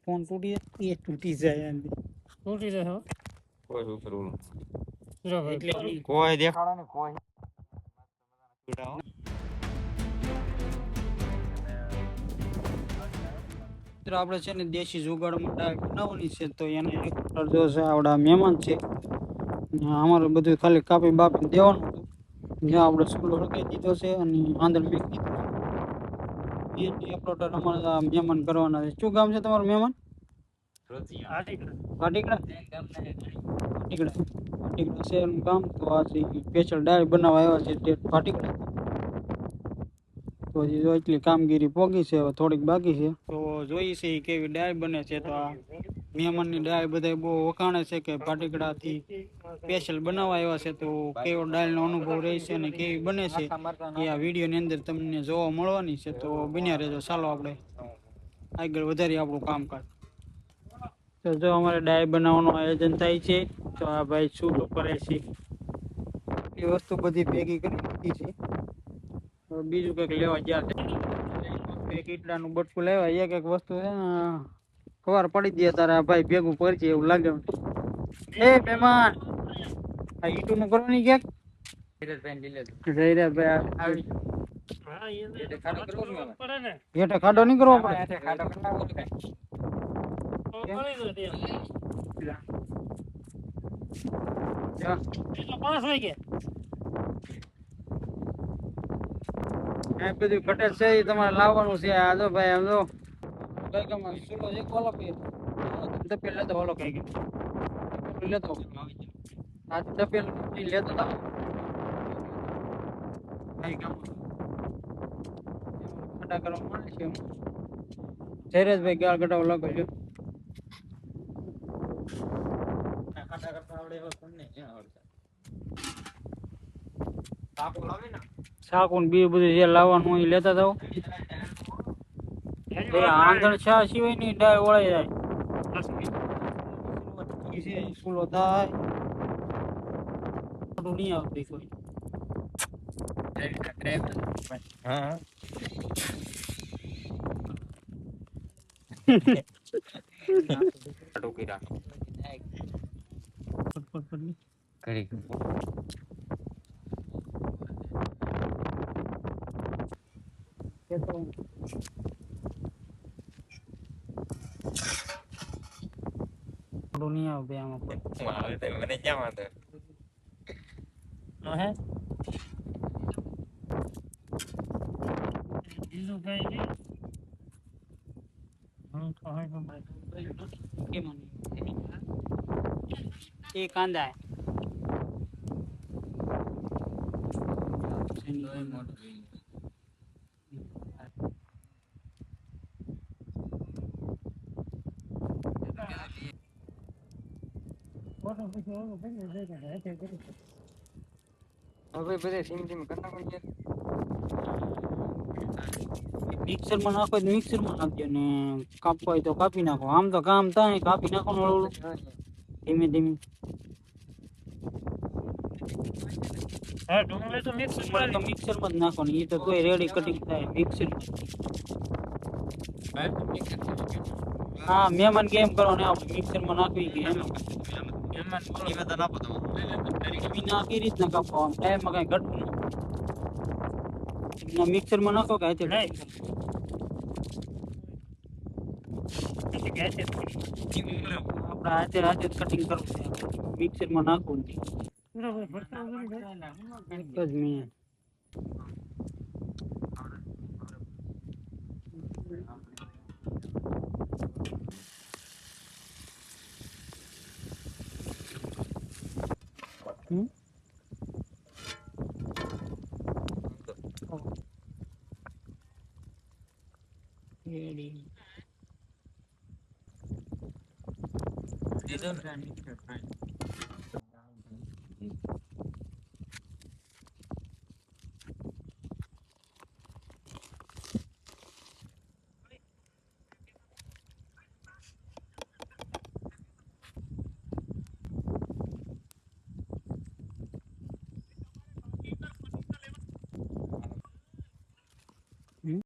phone टूटी ये टूटी जाए अंदर टूटी रहे हो કોઈ શું કરવું જો ભાઈ એટલે કોઈ દેખાડો ને કોઈ છૂટાવો મિત્ર આપણે છે ને દેશી જુગાડમાં ડાળ બનાવવાની છે તો એને એક જો છે આવડા મહેમાન છે અમારે બધું ખાલી કાપી બાપી દેવાનું હતું જ્યાં આપણે સ્કૂલ રખાઈ દીધો છે અને આંધણ મેક દીધો છે એ પ્લોટર અમારા મહેમાન કરવાના છે શું ગામ છે તમારું મહેમાન કાટીકડા છે એનું કામ તો આ સ્પેશિયલ ડાળ બનાવવા આવ્યા છે તે કાટીકડા તો હજી જો એટલી કામગીરી પોગી છે હવે થોડીક બાકી છે તો જોઈએ છે ઈ કેવી ડાળ બને છે તો આ મહેમાનની ડાળ બધા બહુ વખાણે છે કે પાટીકડાથી સ્પેશિયલ બનાવવા આવ્યા છે તો કેવો ડાળનો અનુભવ રહે છે અને કેવી બને છે એ આ વિડીયોની અંદર તમને જોવા મળવાની છે તો બન્યા રહેજો ચાલો આપણે આગળ વધારીએ આપણું કામકાજ તો જો અમારે ડાળ બનાવવાનું આયોજન થાય છે તો આ ભાઈ શું કરે છે એ વસ્તુ બધી ભેગી કરી દીધી છે હવે બીજું કંઈક લેવા ગયા છે એક ઈટડાનું બટકું લેવા એક એક વસ્તુ છે ને ખબર પડી દે તારા ભાઈ ભેગું કરજે એવું લાગે એ મહેમાન આ ઈટું નું કરવાની ક્યાંક જયરાજભાઈ હા એ ખાડો કરવો પડે ને હેઠે ખાડો નહીં કરવો પડે તો કરી દો તે એટલો 5 વાગે આ બધું કટેલ છે એ તમારે લાવવાનું છે આ જો ભાઈ આમ જો કઈ કામ સુલો એક ઓલો પે તપેલ લેતો ઓલો કઈ લેતો આ તપેલ લેતો તો કઈ કામ ખાડા કરવા મળે છે જયરાજભાઈ ગાળ કટાવ લાગો છો ખાડા કરતા આવડે એવો તમને ક્યાં આવડતા સાપો લાવે ને શાકુન બી બધું જે લાવવાનું હોય લેતા જાવ આંધણ છા સિવાય ની ડાળ વળાઈ જાય સ્કૂલો થાય નહીં આવતી કોઈ હા ટોકી રાખો કરી નહીં આવે આમાં આવે તો મને ક્યાં વાંધો હે બીજું કઈ નહીં એ કાંદા હવે બધે સીમ સીમ કરી નાખો મિક્સર માં નાખો તો મિક્સર માં નાખજો ને કાપવા હોય તો કાપી નાખો આમ તો કામ થાય કાપી નાખો ને ઓલું ધીમે ધીમે હા ડુંગળી તો મિક્સ મળે તો મિક્સર માં જ નાખો ને એ તો કોઈ રેડી કટિંગ થાય મિક્સર હા મહેમાન કેમ કરો ને આપણે મિક્સર માં નાખવી કે મહેમાન નિવેદન આપો તમે નાખી રીતના કાપવા આમ ટાઈમમાં કઈ ઘટતું નહીં મિક્સર માં નાખો કે નહીં આપણે હાથે હાથે કટિંગ કરવું છે મિક્સર માં નાખવું નહીં એક જ મિનિટ